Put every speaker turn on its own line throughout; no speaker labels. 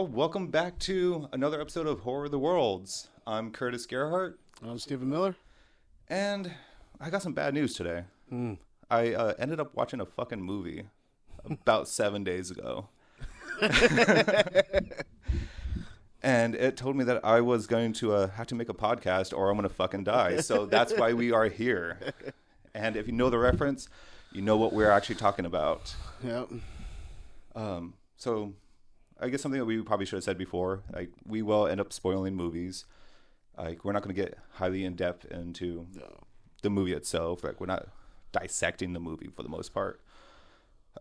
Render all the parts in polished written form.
Welcome back to another episode of Horror of the Worlds. I'm Curtis Gerhart,
I'm Stephen Miller.
and I got some bad news today. I ended up watching a fucking movie about 7 days ago. And it told me that I was going to have to make a podcast or I'm going to fucking die. So that's why we are here. And if you know the reference, you know what we're actually talking about.
Yep.
So I guess something that we probably should have said before, like we will end up spoiling movies. Like we're not going to get highly in depth into the movie itself. Like we're not dissecting the movie for the most part.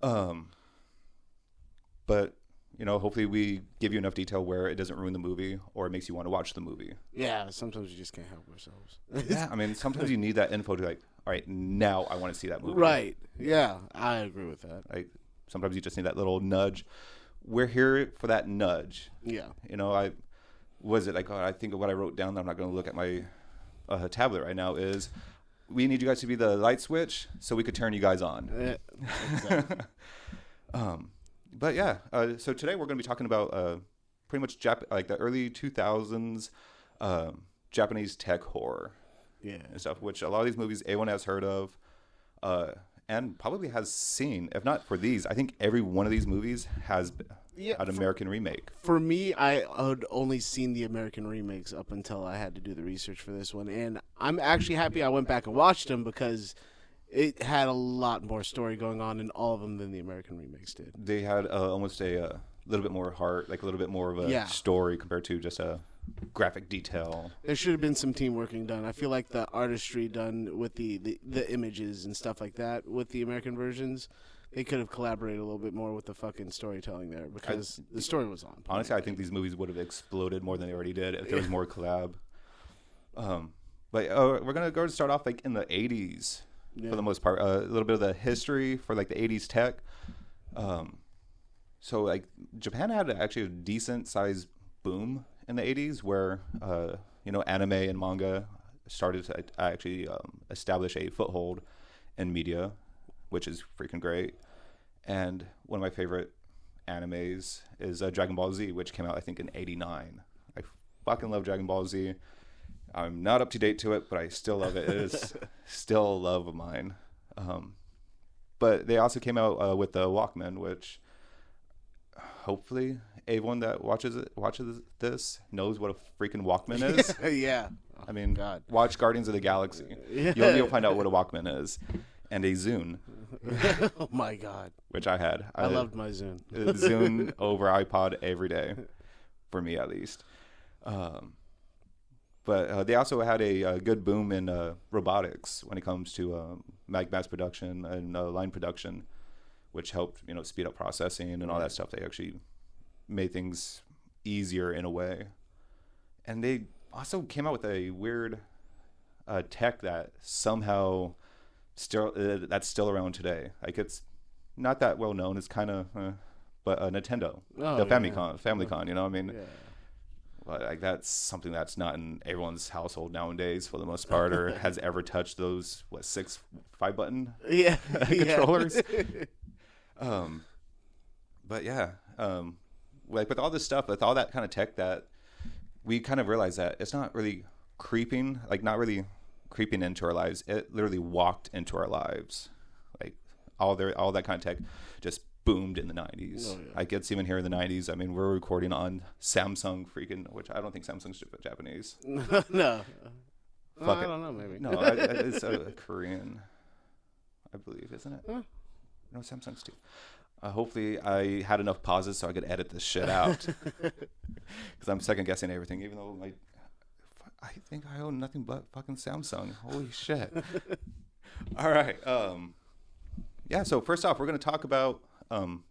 But you know, hopefully we give you enough detail where it doesn't ruin the movie or it makes you want to watch the movie.
Yeah, sometimes we just can't help ourselves.
Yeah, I mean, sometimes you need that info to like, all right, now I want to see that movie.
Right. Yeah, I agree with that.
Like sometimes you just need that little nudge. We're here for that nudge.
Yeah.
You know, I think of what I wrote down. I'm not going to look at my tablet right now. Is we need you guys to be the light switch so we could turn you guys on.
Exactly.
But yeah, so today we're going to be talking about pretty much like the early 2000s Japanese tech horror and stuff, which a lot of these movies A1 has heard of and probably has seen. If not for these, I think every one of these movies has an American remake.
For me, I had only seen the American remakes up until I had to do the research for this one. And I'm actually happy I went back and watched them because it had a lot more story going on in all of them than the American remakes did.
They had almost a little bit more heart, like a little bit more of a story compared to just a graphic detail.
There should have been some team working done. I feel like the artistry done with the images and stuff like that with the American versions, they could have collaborated a little bit more with the fucking storytelling there because the story was on point.
Honestly, I think these movies would have exploded more than they already did if there was more collab. But we're going to go start off like in the 80s. For the most part, a little bit of the history for like the 80s tech. So like Japan had actually a decent sized boom in the 80s where, anime and manga started to actually establish a foothold in media, which is freaking great. And one of my favorite animes is Dragon Ball Z, which came out, I think, in 89. I fucking love Dragon Ball Z. I'm not up to date to it, but I still love it. It is still a love of mine. But they also came out with the Walkman, which hopefully everyone that watches this knows what a freaking Walkman is.
Yeah.
I mean, watch Guardians of the Galaxy. You'll find out what a Walkman is. And a Zune.
Oh, my God.
Which I had.
I loved my Zune.
Zune over iPod every day, for me at least. But they also had a good boom in robotics when it comes to mass production and line production, which helped speed up processing and all that stuff. They actually made things easier in a way, and they also came out with a weird tech that somehow that's still around today. Like it's not that well known. It's kind of, but Nintendo, the Famicom. You know, I mean. Yeah. Like that's something that's not in everyone's household nowadays for the most part, or has ever touched those 5-button controllers. But yeah, like with all this stuff, with all that kind of tech, that we kind of realized that it's not really not really creeping into our lives. It literally walked into our lives. Like all that kind of tech just boomed in the 90s. Oh, yeah. Like it's even here in the 90s. I mean, we're recording on Samsung which I don't think Samsung's Japanese.
No. I don't know, maybe.
No, it's a Korean, I believe, isn't it? Huh? No, Samsung's too. Hopefully I had enough pauses so I could edit this shit out. Because I'm second guessing everything, even though I think I own nothing but fucking Samsung. Holy shit. All right. So first off, we're going to talk about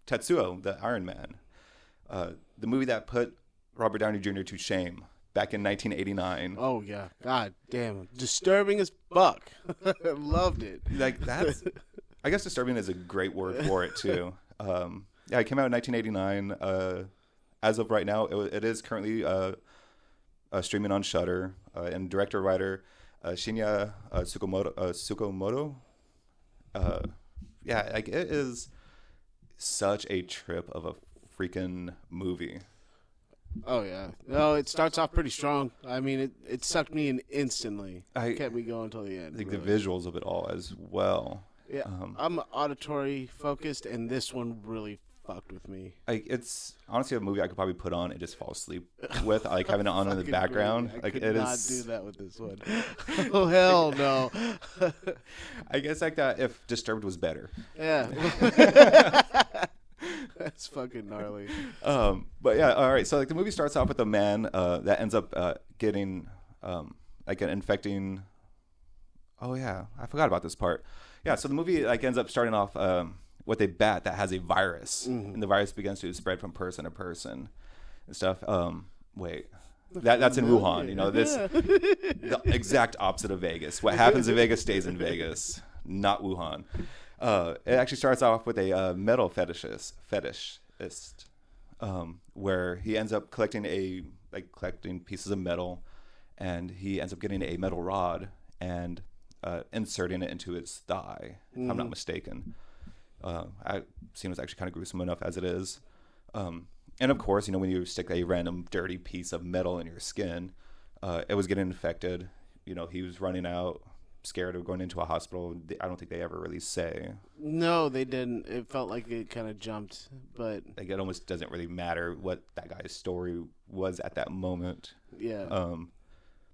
Tetsuo, the Iron Man, the movie that put Robert Downey Jr. to shame back in 1989.
Oh yeah, god damn, disturbing as fuck. Loved it.
Like that's, I guess disturbing is a great word for it too. It came out in 1989. As of right now, it is currently streaming on Shudder. And director-writer Shinya Tsukamoto. Like it is such a trip of a freaking movie.
Oh yeah, no, it starts off pretty strong. I mean, it sucked me in instantly. Kept me going until the end.
I think
really.
the visuals of it all as well.
Yeah, I'm auditory focused, and this one really fucked with me.
It's honestly a movie I could probably put on and just fall asleep with, like having it on in the background.
I
Like
could
it
not
is.
do that with this one. Oh hell no.
I guess like that if Disturbed was better.
Yeah. That's fucking gnarly.
But yeah, all right. So like the movie starts off with a man that ends up getting like an infecting. Oh yeah, I forgot about this part. Yeah, so the movie like ends up starting off with a bat that has a virus, and the virus begins to spread from person to person and stuff. Wait. That's in Wuhan, you know, the exact opposite of Vegas. What happens in Vegas stays in Vegas, not Wuhan. It actually starts off with a metal fetishist, where he ends up collecting pieces of metal, and he ends up getting a metal rod and inserting it into his thigh, if I'm not mistaken. Scene was actually kind of gruesome enough as it is. And of course, you know, when you stick a random dirty piece of metal in your skin, it was getting infected. You know, he was running out, scared of going into a hospital. I don't think they ever really say.
No, they didn't. It felt like it kind of jumped, but
like it almost doesn't really matter what that guy's story was at that moment.
Yeah.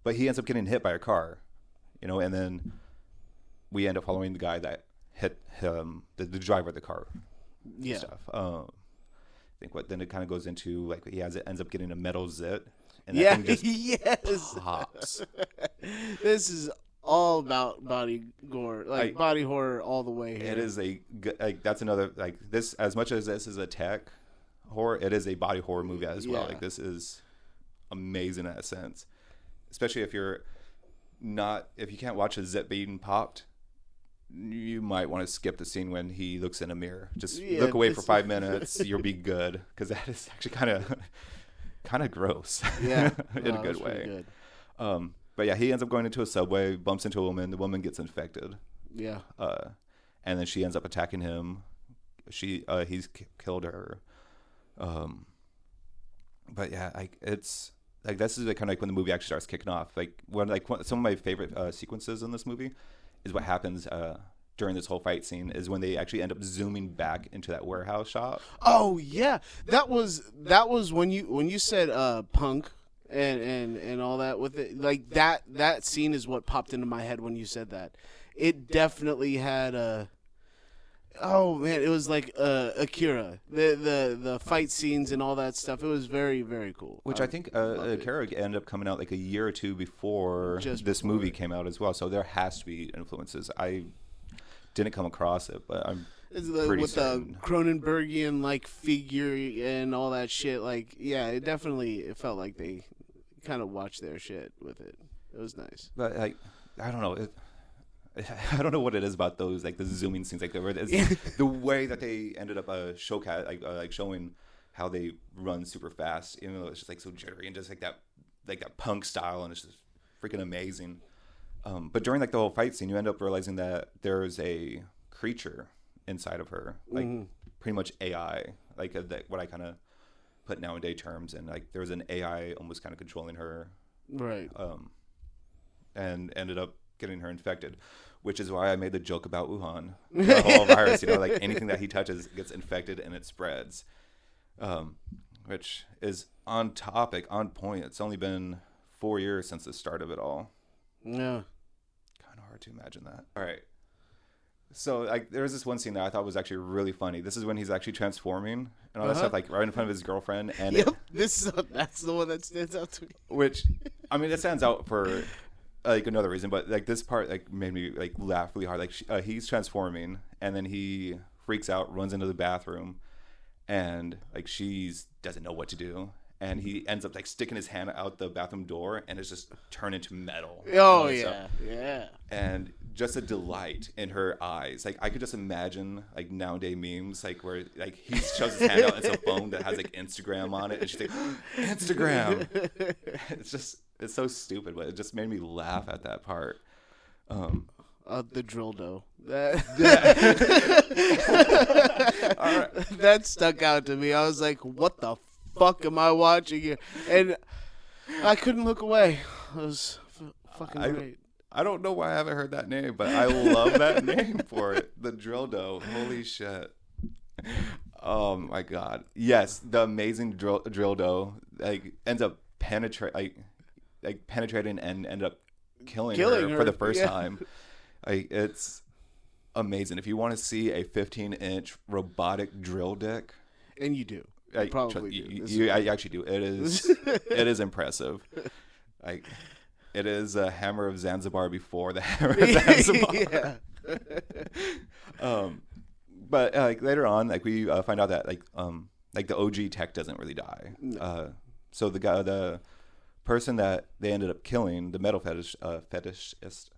But he ends up getting hit by a car, you know, and then we end up following the guy that hit him, the driver of the car.
Yeah.
Stuff. I think then it kind of goes into like ends up getting a metal zit, and that
Yeah.
thing just
Yes.
pops.
This is all about body gore, like body horror all the way here.
It is that's another like this. As much as this is a tech horror, it is a body horror movie as well.
Yeah.
Like this is amazing in that sense, especially if you can't watch a zit being popped. You might want to skip the scene when he looks in a mirror. Just look away for 5 minutes. You'll be good, because that is actually kind of gross.
Yeah,
in a good way.
Good.
But yeah, he ends up going into a subway, bumps into a woman. The woman gets infected.
Yeah.
And then she ends up attacking him. He's killed her. But yeah, like it's like this is kind of like when the movie actually starts kicking off. Like some of my favorite sequences in this movie is what happens during this whole fight scene is when they actually end up zooming back into that warehouse shop.
Oh yeah, that was when you said punk and all that with it. Like that scene is what popped into my head when you said that. It definitely had a. Oh man, it was like Akira. The fight scenes and all that stuff. It was very, very cool.
Which I think Akira ended up coming out like a year or two before this movie came out as well. So there has to be influences. I didn't come across it, but I'm pretty certain.
The Cronenbergian like figure and all that shit. Like yeah, it felt like they kind of watched their shit with it. It was nice.
But like I don't know. I don't know what it is about those like the zooming scenes, like the way that they ended up showing how they run super fast. You know, it's just like so jittery and just like that punk style, and it's just freaking amazing. But during like the whole fight scene, you end up realizing that there's a creature inside of her, like pretty much AI, like what I kind of put nowadays terms, and like there's an AI almost kind of controlling her,
right?
And ended up getting her infected, which is why I made the joke about Wuhan, the whole virus. You know, like anything that he touches gets infected and it spreads, which is on topic, on point. It's only been 4 years since the start of it all.
Yeah,
kind of hard to imagine that. All right, so like there was this one scene that I thought was actually really funny. This is when he's actually transforming and all that stuff, like right in front of his girlfriend. And
that's the one that stands out to me.
Which, I mean, it stands out for. Like another reason, but like this part like made me like laugh really hard. Like he's transforming and then he freaks out, runs into the bathroom, and like doesn't know what to do, and he ends up like sticking his hand out the bathroom door, and it's just turned into metal.
Oh yeah, yeah.
And just a delight in her eyes. Like I could just imagine like nowadays memes like where like he shoves his hand out, it's a phone that has like Instagram on it, and she's like Instagram. It's so stupid, but it just made me laugh at that part.
The drill dough. That
All right.
that stuck out to me. I was like, what the fuck am I watching here? And I couldn't look away. It was fucking great.
I don't know why I haven't heard that name, but I love that name for it. The drill dough. Holy shit. Oh my god. Yes, the amazing drill dough like ends up penetrating and end up killing her for the first time. It's amazing. If you want to see a 15-inch robotic drill dick,
and you do. I
actually do. It is impressive. Like, it is a Hammer of Zanzibar before the Hammer of Zanzibar. But later on, like we find out that like the OG tech doesn't really die.
No.
So the person that they ended up killing, the metal fetishist.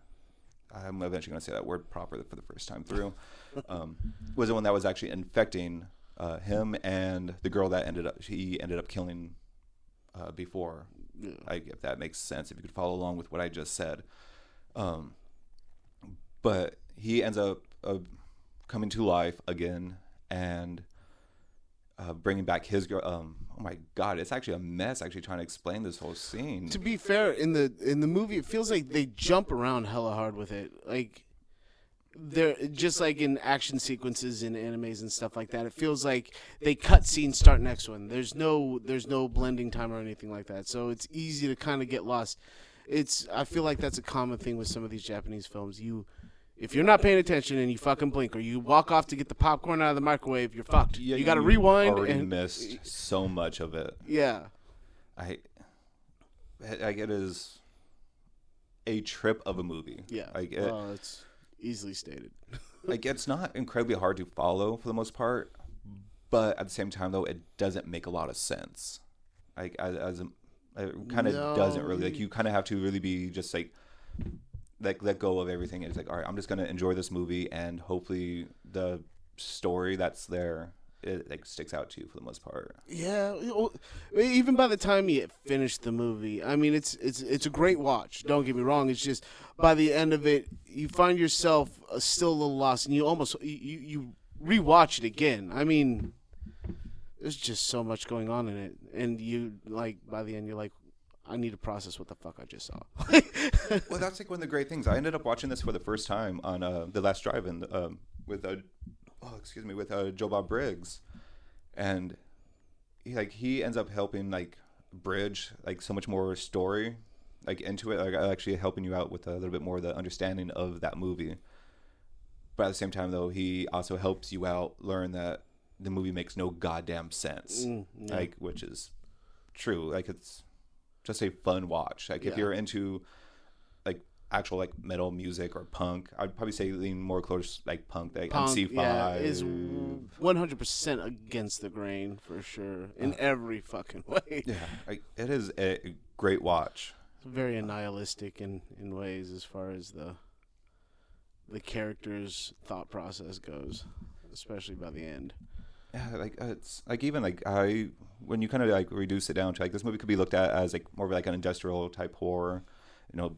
I'm eventually going to say that word proper for the first time through. Was the one that was actually infecting him and the girl that he ended up killing before. Yeah. If that makes sense, if you could follow along with what I just said. But he ends up coming to life again and bringing back his girl. Oh my god, it's actually a mess actually trying to explain this whole scene.
To be fair, in the movie, it feels like they jump around hella hard with it. Like, they're just like in action sequences in animes and stuff like that. It feels like they cut scenes, start next one. There's no blending time or anything like that. So it's easy to kind of get lost. I feel like that's a common thing with some of these Japanese films. If you're not paying attention and you fucking blink or you walk off to get the popcorn out of the microwave, you're fucked. Yeah, you got to rewind.
Already missed so much of it.
Yeah,
it is a trip of a movie.
Yeah, it's easily stated.
Like, it's not incredibly hard to follow for the most part, but at the same time though, it doesn't make a lot of sense. Like it kind of doesn't really. Like, you kind of have to really be just like let go of everything. It's like, all right, I'm just gonna enjoy this movie, and hopefully the story that's there it like sticks out to you for the most part.
Yeah, even by the time you finish the movie, I mean, it's a great watch. Don't get me wrong. It's just by the end of it, you find yourself still a little lost, and you almost you rewatch it again. I mean, there's just so much going on in it, and you like by the end, you're like, I need to process what the fuck I just saw.
Well, that's like one of the great things. I ended up watching this for the first time on The Last Drive-In with Joe Bob Briggs, and he ends up helping like bridge like so much more story like into it, like actually helping you out with a little bit more of the understanding of that movie. But at the same time, though, he also helps you out learn that the movie makes no goddamn sense, like, which is true. Like, it's just a fun watch. Like, if you're into like actual like metal music or punk, I'd probably say lean more close like punk. Like MC5
is 100% against the grain for sure in every fucking way.
Yeah, like, it is a great watch.
It's very nihilistic in ways as far as the character's thought process goes, especially by the end.
Yeah, like it's like even like when you kind of like reduce it down to like this movie could be looked at as like more of like an industrial type horror,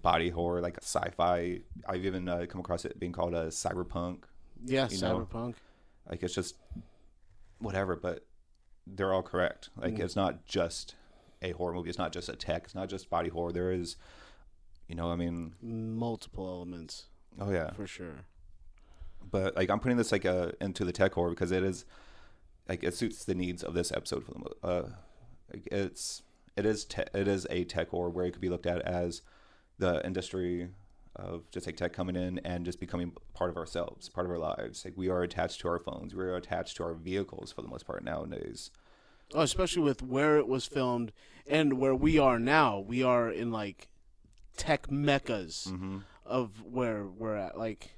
body horror, like a sci-fi. I've even come across it being called a cyberpunk.
Yeah, cyberpunk.
Like, it's just whatever, but they're all correct. Like, it's not just a horror movie. It's not just a tech. It's not just body horror. There is,
multiple elements.
Oh yeah,
for sure.
But like, I'm putting this like into the tech horror because it is like it suits the needs of this episode for the like it is a tech horror where it could be looked at as the industry of just like tech coming in and just becoming part of ourselves, part of our lives. Like, we are attached to our phones, we are attached to our vehicles for the most part nowadays.
Oh, especially with where it was filmed and where we are now. We are in like tech meccas of where we're at. Like,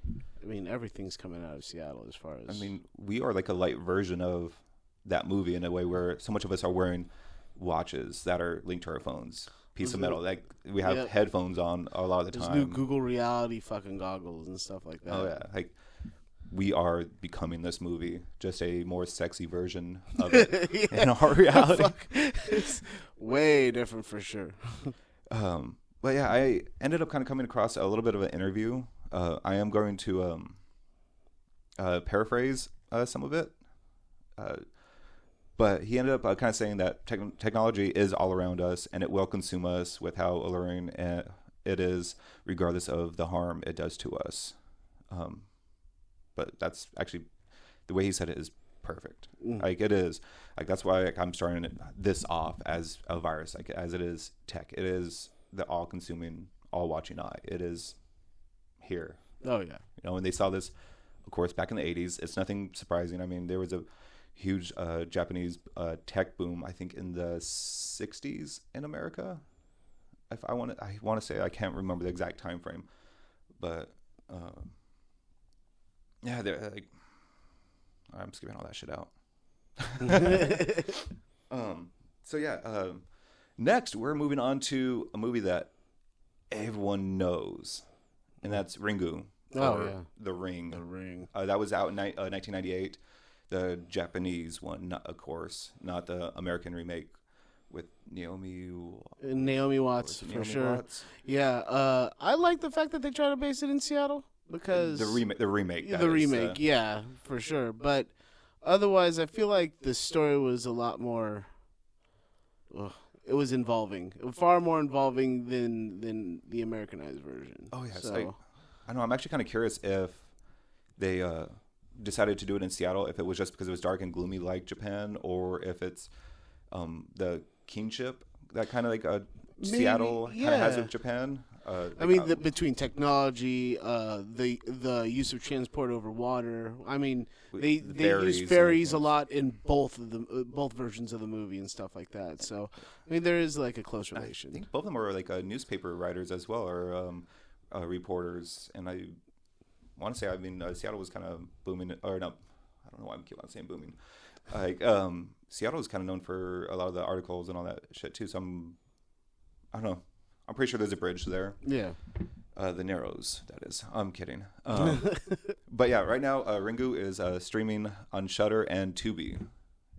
I mean, everything's coming out of Seattle as far as...
I mean, we are like a light version of that movie in a way where so much of us are wearing watches that are linked to our phones. Piece of metal. Like, we have headphones on a lot of the time.
There's new Google Reality fucking goggles and stuff like that.
Oh, yeah. Like, we are becoming this movie, just a more sexy version of it in our reality.
It's way different for sure.
But yeah, I ended up kind of coming across a little bit of an interview. I am going to paraphrase some of it. But he ended up kind of saying that technology is all around us and it will consume us with how alluring it is, regardless of the harm it does to us. But that's actually the way he said it is perfect. Like it is like that's why I'm starting this off as a virus, like as it is tech. It is the all-consuming, all-watching eye. It is here.
Oh yeah.
And they saw this, of course, back in the 80s. It's nothing surprising. I mean, there was a huge Japanese tech boom, I think, in the 60s in America. If I want to say, I can't remember the exact time frame, but yeah, they're like, I'm skipping all that shit out. So yeah, next we're moving on to a movie that everyone knows, and that's Ringu. The Ring.
The Ring.
That was out in 1998. The Japanese one, of course, not the American remake with Naomi
Watts, for sure. Yeah, I like the fact that they try to base it in Seattle because
the remake.
Yeah, for sure. But otherwise, I feel like the story was a lot more. It was involving, far more involving than the Americanized version.
Oh yes,
so.
I know. I'm actually kind of curious if they decided to do it in Seattle, if it was just because it was dark and gloomy like Japan, or if it's the kinship that kind of like Seattle kind of has with Japan.
I mean, between technology, the use of transport over water. I mean, they use ferries a lot in both versions of the movie and stuff like that. So, I mean, there is like a close relation.
I think both of them are like newspaper writers as well, or reporters. And I want to say, I mean, Seattle was kind of booming, or no, I don't know why I'm keep on saying booming. Like Seattle is kind of known for a lot of the articles and all that shit too. So I don't know. I'm pretty sure there's a bridge there.
Yeah.
The Narrows, that is. I'm kidding. But yeah, right now Ringu is streaming on Shudder and Tubi.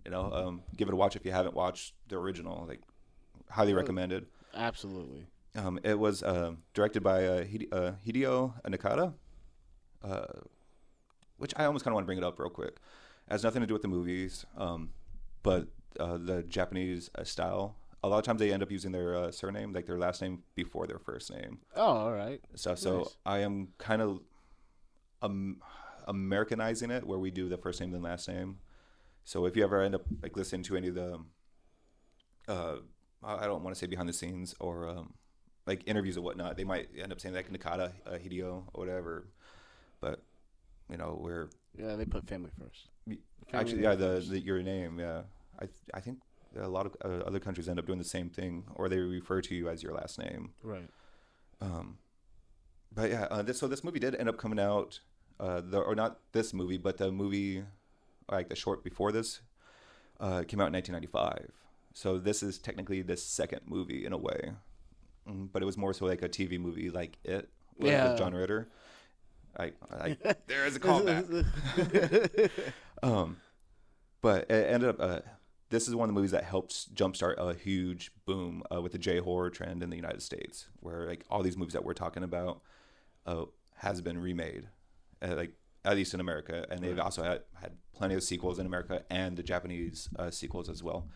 Give it a watch if you haven't watched the original. Like, highly recommended.
Absolutely.
It was directed by Hideo Nakata, which I almost kind of want to bring it up real quick. It has nothing to do with the movies, but the Japanese style. A lot of times they end up using their surname, like their last name, before their first name.
Oh, all right.
Stuff. So
Nice.
I am kind of Americanizing it, where we do the first name then last name. So if you ever end up like listening to any of the, I don't want to say behind the scenes or like interviews or whatnot, they might end up saying like Nakata, Hideo, or whatever. But we're
they put family first.
Actually, yeah, your name, yeah. I think a lot of other countries end up doing the same thing, or they refer to you as your last name.
Right.
But yeah, this movie did end up coming out, or not this movie, but the movie, like the short before this, came out in 1995. So this is technically the second movie in a way, but it was more so like a TV movie, like It, with John Ritter. There is a callback. But it ended up. This is one of the movies that helped jumpstart a huge boom with the J-horror trend in the United States, where like all these movies that we're talking about has been remade, like at least in America, and they've also had plenty of sequels in America and the Japanese sequels as well,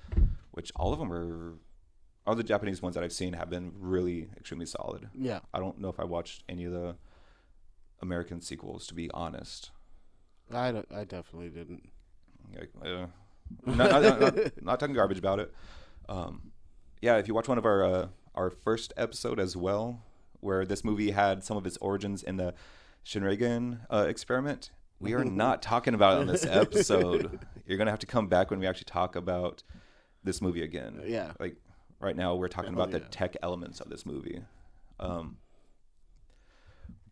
which all the Japanese ones that I've seen have been really extremely solid.
Yeah.
I don't know if I watched any of the American sequels, to be honest.
I definitely didn't.
Not talking garbage about it. Yeah, if you watch one of our first episode as well, where this movie had some of its origins in the Shinrigan experiment, we are not talking about it on this episode. You're gonna have to come back when we actually talk about this movie again.
Yeah.
Like right now, we're talking about the tech elements of this movie.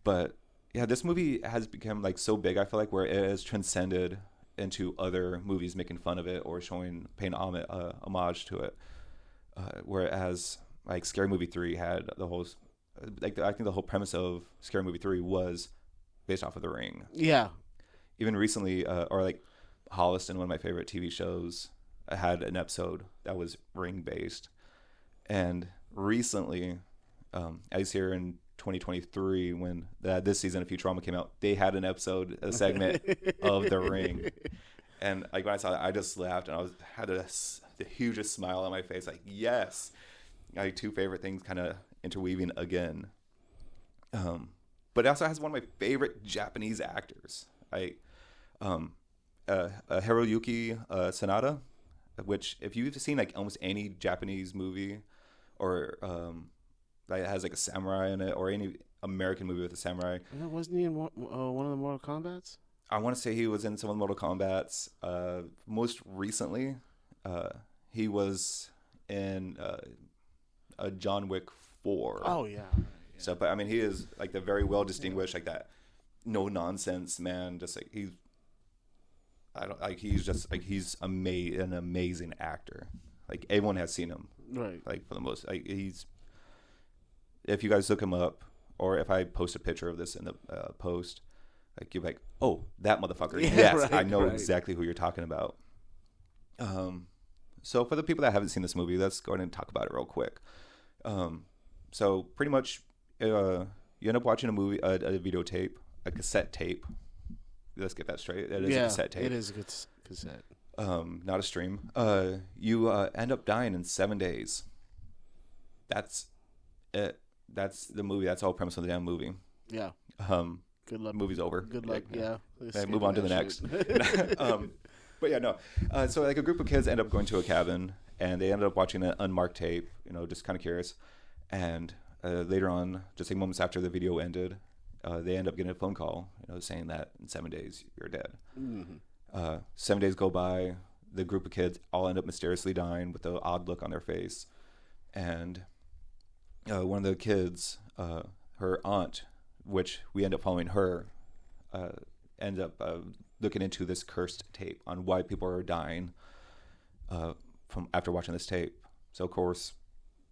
But yeah, this movie has become like so big. I feel like where it has transcended into other movies making fun of it or paying homage to it. Whereas like Scary Movie 3 had the whole, I think the whole premise of Scary Movie 3 was based off of The Ring.
Yeah.
Even recently, or like Holliston, one of my favorite TV shows, had an episode that was Ring based. And recently, at least here in 2023, when this season of Futurama came out, they had an episode, a segment of The Ring. And like when I saw it, I just laughed and had the hugest smile on my face. Like, yes, my two favorite things kind of interweaving again. But it also has one of my favorite Japanese actors. Hiroyuki Sanada, which if you've seen like almost any Japanese movie or that has like a samurai in it, or any American movie with a samurai.
Wasn't he in one of the Mortal Kombats?
I want to say he was in some of the Mortal Kombats. Most recently, he was in a John Wick 4.
Oh yeah.
So, but I mean, he is like the very well distinguished, like that no nonsense man. Just like he's an amazing actor. Like everyone has seen him,
right?
Like for the most, like if you guys look him up, or if I post a picture of this in the post, like you're like, oh, that motherfucker.
Yeah,
yes,
right,
I know
right.
exactly who you're talking about. So for the people that haven't seen this movie, let's go ahead and talk about it real quick. So pretty much, you end up watching a movie, a videotape, a cassette tape. Let's get that straight. It is a cassette tape.
It is a good cassette.
Not a stream. You end up dying in 7 days. That's it. That's the movie. That's all premise of the damn movie.
Yeah. Good luck.
Movie's over.
Good luck. Yeah.
Move on to the next. But yeah, no. So like a group of kids end up going to a cabin, and they ended up watching an unmarked tape. Just kind of curious. And later on, just like moments after the video ended, they end up getting a phone call, saying that in 7 days you're dead. Mm-hmm. 7 days go by. The group of kids all end up mysteriously dying with an odd look on their face. And one of the kids, her aunt, which we end up following her, ends up looking into this cursed tape on why people are dying from after watching this tape. So of course,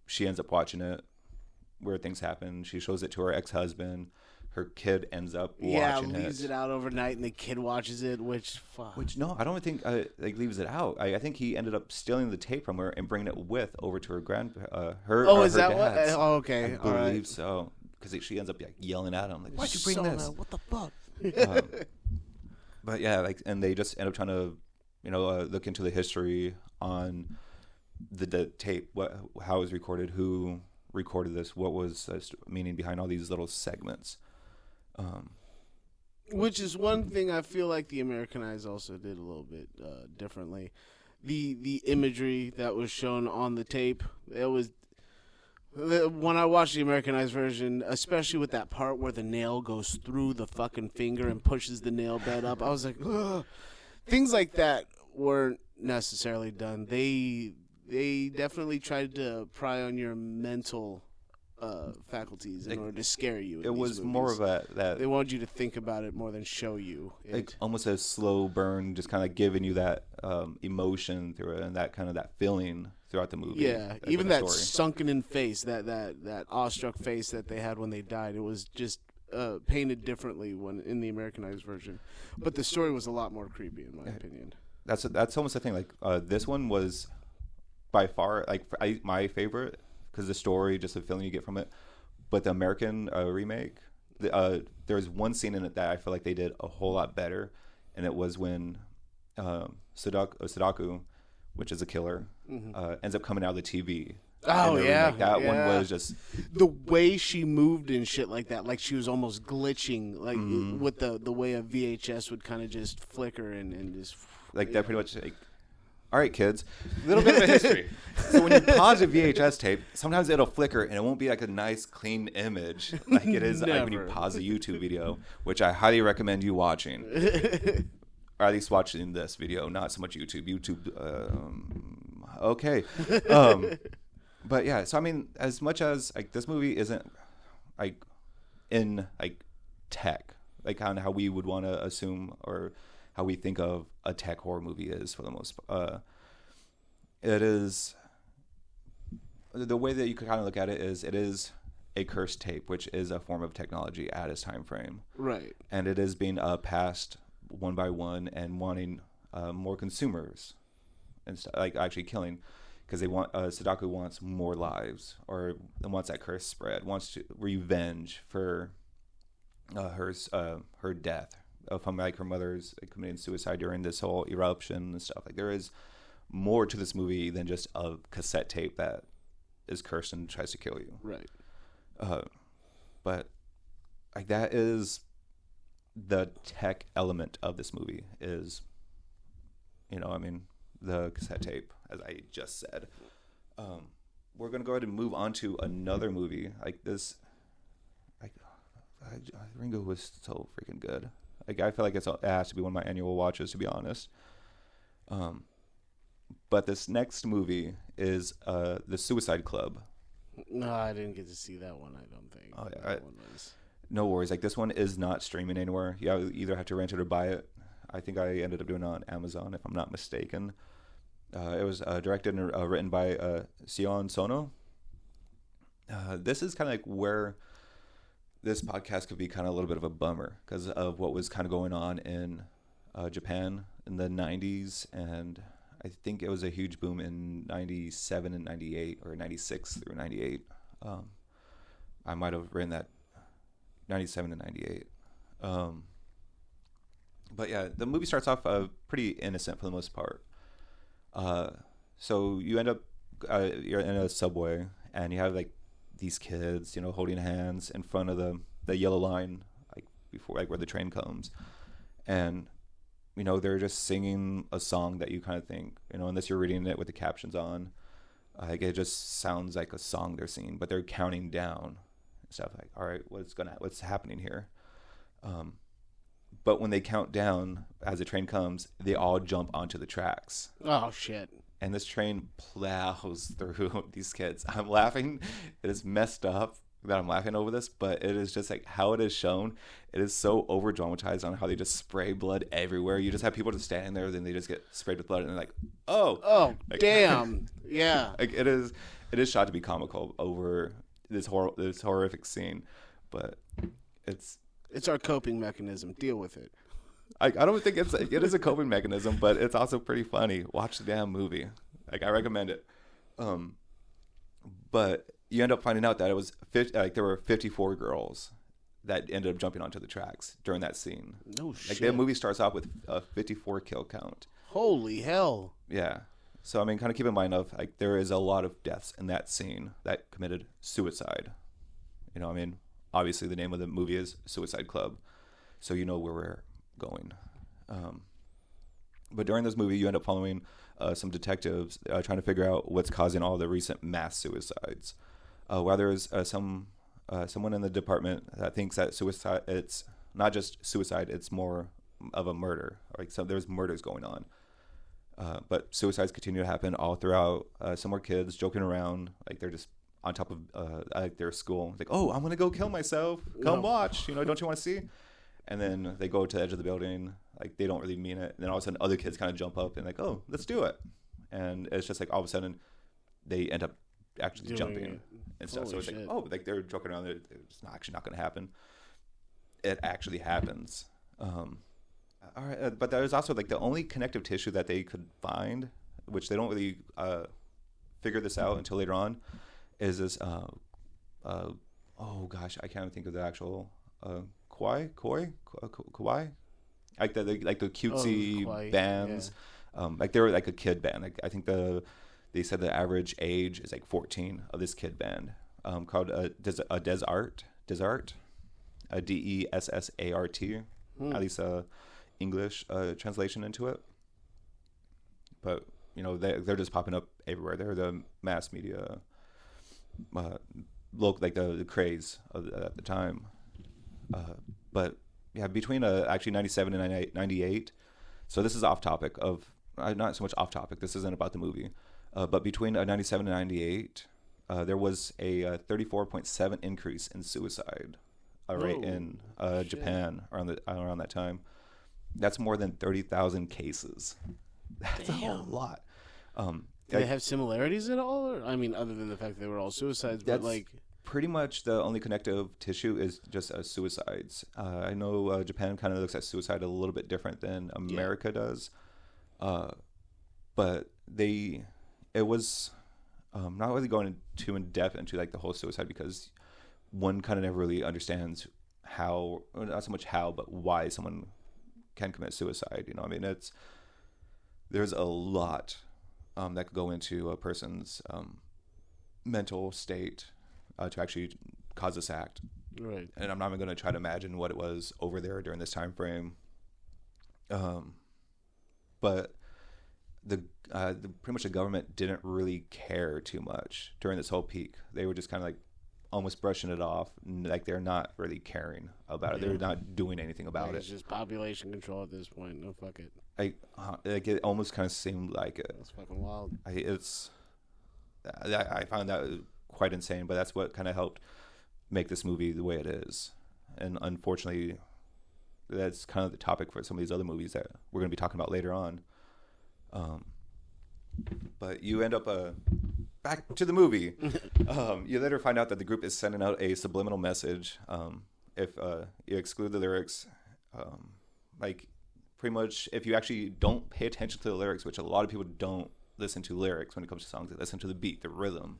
she ends up watching it. Weird things happen. She shows it to her ex-husband. Her kid ends up watching it.
Leaves it out overnight, and the kid watches it. Which
no, I don't think leaves it out. I think he ended up stealing the tape from her and bringing it with over to her her.
Oh, is
her
that
dad's.
what? Oh, okay,
I believe so. Because she ends up yelling at him, like, "Why'd you bring this?
What the fuck?"
But yeah, like, and they just end up trying to, look into the history on the tape, how it was recorded, who recorded this, what was the meaning behind all these little segments.
Which is one thing I feel like the Americanized also did a little bit differently. The imagery that was shown on the tape, it was when I watched the Americanized version, especially with that part where the nail goes through the fucking finger and pushes the nail bed up, I was like, ugh. Things like that weren't necessarily done. They definitely tried to pry on your mental faculties in order to scare you.
It was more of that
they wanted you to think about it more than show you it.
Like almost a slow burn, just kind of giving you that emotion through it and that kind of that feeling throughout the movie.
Yeah, even that sunken in face, that awestruck face that they had when they died, it was just painted differently when in the Americanized version. But the story was a lot more creepy, in my opinion.
That's almost the thing. Like this one was by far my favorite. Because the story, just the feeling you get from it. But the American remake, there's one scene in it that I feel like they did a whole lot better. And it was when Sadako, which is a killer, ends up coming out of the TV.
Oh, yeah.
That one was just...
The way she moved and shit like that, like she was almost glitching, like with the way a VHS would kind of just flicker and just...
Like that pretty much... Like, all right, kids, a little bit of a history. So when you pause a VHS tape, sometimes it'll flicker and it won't be like a nice, clean image like it is like when you pause a YouTube video, which I highly recommend you watching. Or at least watching this video, not so much YouTube. Okay. But yeah, so I mean, as much as like this movie isn't like in like tech, like kind of how we would want to assume or how we think of a tech horror movie is for the most it is the way that you could kind of look at it is a cursed tape, which is a form of technology at its time frame,
right? And
it is being passed one by one and wanting more consumers and like actually killing because they want Sadako wants more lives or wants that curse spread, wants to revenge for her death. from like her mother's committing suicide during this whole eruption and stuff. Like there is more to this movie than just a cassette tape that is cursed and tries to kill you.
Right.
But like that is the tech element of this movie is, I mean, the cassette tape, as I just said. We're gonna go ahead and move on to another movie like this. Like, Ringo was so freaking good. Like I feel like it has to be one of my annual watches, to be honest. But this next movie is The Suicide Club.
No, I didn't get to see that one. I don't think.
Oh yeah, no worries. Like this one is not streaming anywhere. You either have to rent it or buy it. I think I ended up doing it on Amazon, if I'm not mistaken. It was directed and written by Sion Sono. This is kind of like where this podcast could be kind of a little bit of a bummer because of what was kind of going on in Japan in the 90s, and I think it was a huge boom in 97 and 98, or 96 through 98. I might have written that 97 and 98. But yeah, the movie starts off pretty innocent for the most part. So you end up, you're in a subway and you have like these kids, holding hands in front of the yellow line, like before, like where the train comes. And, they're just singing a song that you kind of think, unless you're reading it with the captions on, like it just sounds like a song they're singing, but they're counting down and stuff like, all right, what's happening here? But when they count down as the train comes, they all jump onto the tracks.
Oh, shit.
And this train plows through these kids. I'm laughing. It is messed up that I'm laughing over this, but it is just like how it is shown. It is so over dramatized on how they just spray blood everywhere. You just have people just standing there, then they just get sprayed with blood, and they're like, oh, like,
damn, yeah.
Like it is shot to be comical over this horrific scene, but it's
our coping mechanism. Deal with it.
I don't think it is a coping mechanism, but it's also pretty funny. Watch the damn movie. Like I recommend it. But you end up finding out that it was there were 54 girls that ended up jumping onto the tracks during that scene.
No shit.
Like the movie starts off with a 54 kill count.
Holy hell.
Yeah. So I mean, kind of keep in mind of like there is a lot of deaths in that scene that committed suicide. I mean, obviously the name of the movie is Suicide Club, so you know where we're going. But during this movie, you end up following some detectives trying to figure out what's causing all the recent mass suicides. While there's someone in the department that thinks that suicide, it's not just suicide, it's more of a murder. Like there's murders going on. But suicides continue to happen all throughout. Some more kids joking around, like they're just on top of like their school. It's like, oh, I'm gonna go kill myself. Come watch. Don't you want to see? And then they go to the edge of the building. Like they don't really mean it. And then all of a sudden, other kids kind of jump up and like, oh, let's do it. And it's just like all of a sudden, they end up actually jumping and stuff. So it's like, oh, like they're joking around. It's actually not going to happen. It actually happens. All right, but there's also like the only connective tissue that they could find, which they don't really figure this out until later on, is this. Oh gosh, I can't even think of the actual kawaii, like the cutesy bands. Yeah. Like they were like a kid band. Like I think they said the average age is like 14 of this kid band called Desart, Dessart, at least English translation into it. But they're just popping up everywhere. They're the mass media, like the craze at the time. But yeah, between actually 97 and 98. So this is off topic of not so much off topic. This isn't about the movie. But between 97 and 98, there was a 34.7 increase in suicide rate in Japan around that time. That's more than 30,000 cases. That's a whole lot.
Do they have similarities at all? Or, I mean, other than the fact that they were all suicides, but like
pretty much the only connective tissue is just suicides. I know Japan kind of looks at suicide a little bit different than America does, but it was not really going too in depth into like the whole suicide because one kind of never really understands how, not so much how, but why someone can commit suicide. You know, I mean, there's a lot that could go into a person's mental state to actually cause this act.
Right.
And I'm not even going to try to imagine what it was over there during this time frame. But pretty much the government didn't really care too much during this whole peak. They were just kind of like almost brushing it off, like they're not really caring about it. They're not doing anything about it.
It's just population control at this point. No, fuck it.
Like it almost kind of seemed like it.
That's fucking wild.
I found that quite insane, but that's what kind of helped make this movie the way it is. And unfortunately, that's kind of the topic for some of these other movies that we're going to be talking about later on. But you end up back to the movie. You later find out that the group is sending out a subliminal message. If you exclude the lyrics, like pretty much if you actually don't pay attention to the lyrics, which a lot of people don't listen to lyrics when it comes to songs, they listen to the beat, the rhythm.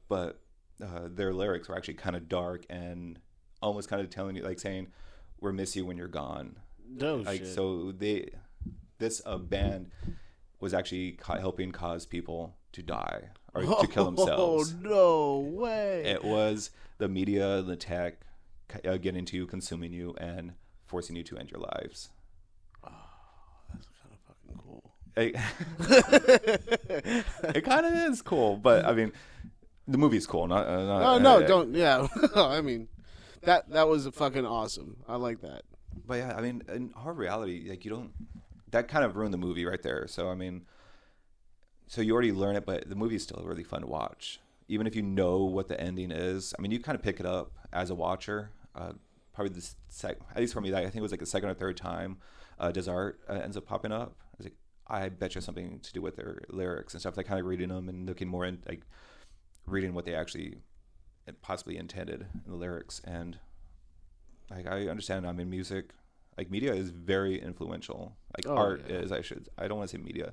But their lyrics were actually kind of dark and almost kind of telling you, like saying, "We'll miss you when you're gone."
No
like
shit.
So this band was actually helping cause people to die or to kill themselves.
Oh, no way.
It was the media, the tech getting to you, consuming you, and forcing you to end your lives.
Oh, that's kind of fucking cool.
It kind of is cool, but I mean, the movie's cool.
Don't. Yeah. I mean, that was fucking awesome. I like that.
But yeah, I mean, in our reality, like that kind of ruined the movie right there. So I mean, so you already learn it, but the movie is still really fun to watch, even if you know what the ending is. I mean, you kind of pick it up as a watcher. Probably at least for me, I think it was like the second or third time Desart ends up popping up. I was like, I bet you something to do with their lyrics and stuff. Like kind of reading them and looking more in, like reading what they actually possibly intended in the lyrics. And like I understand, I mean, music, like media is very influential. Like art is, I don't want to say media,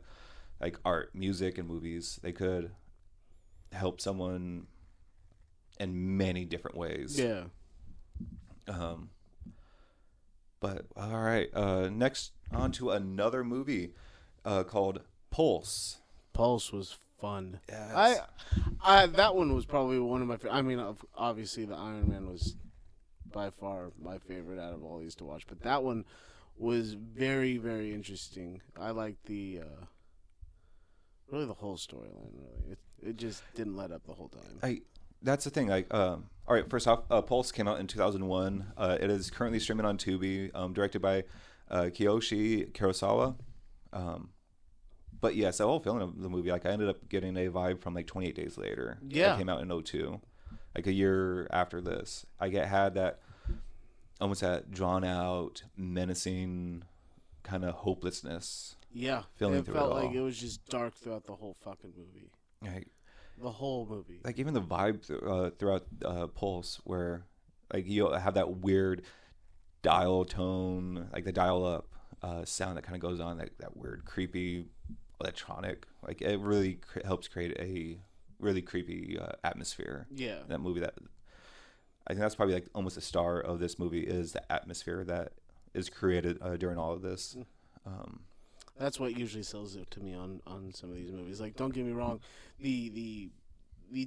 like art, music, and movies. They could help someone in many different ways.
Yeah.
But all right, next on to another movie called Pulse.
Pulse was fun.
Yes.
I that one was probably one of my I mean, obviously the Iron Man was by far my favorite out of all these to watch, but that one was very, very interesting. I liked the whole storyline. Really, it just didn't let up the whole time.
That's the thing. Like, all right. First off, Pulse came out in 2001. It is currently streaming on Tubi. Directed by Kiyoshi Kurosawa. But yes, the whole feeling of the movie, like I ended up getting a vibe from like 28 Days Later.
Yeah,
it came out in 2002, like a year after this. I had that almost that drawn out, menacing kind of hopelessness.
Yeah,
feeling
it
through
felt
it all.
like it was just dark throughout the whole fucking movie.
Like,
the whole movie.
Like even the vibe throughout Pulse, where like you have that weird dial tone, like the dial up sound that kind of goes on, that weird creepy electronic. Like it really helps create a really creepy atmosphere.
Yeah,
in that movie. That I think that's probably like almost the star of this movie is the atmosphere that is created during all of this.
That's what usually sells it to me on some of these movies. Like, don't get me wrong, the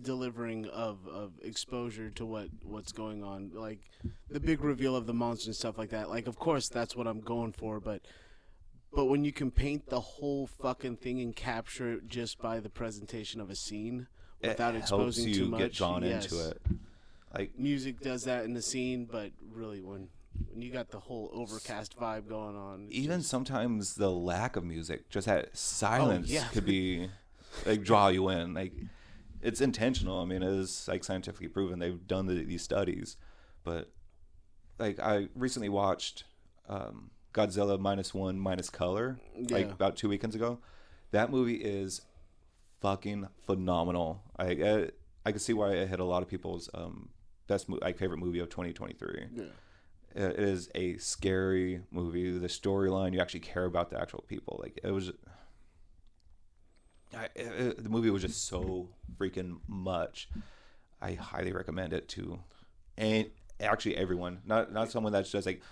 delivering of exposure to what's going on, like the big reveal of the monster and stuff like that. Like, of course, that's what I'm going for. But when you can paint the whole fucking thing and capture it just by the presentation of a scene without exposing too much,
get drawn into it. Like
music does that in the scene, but really when you got the whole overcast vibe going on.
Even sometimes the lack of music, just that silence could be like draw you in. Like it's intentional. I mean, it is like scientifically proven. They've done these studies. But like I recently watched Godzilla -1 Color like about 2 weekends ago. That movie is fucking phenomenal. I can see why it hit a lot of people's favorite movie of 2023. Yeah. It is a scary movie. The storyline, you actually care about the actual people. Like it was, the movie was just so freaking much. I highly recommend it to, and actually everyone, not someone that's just like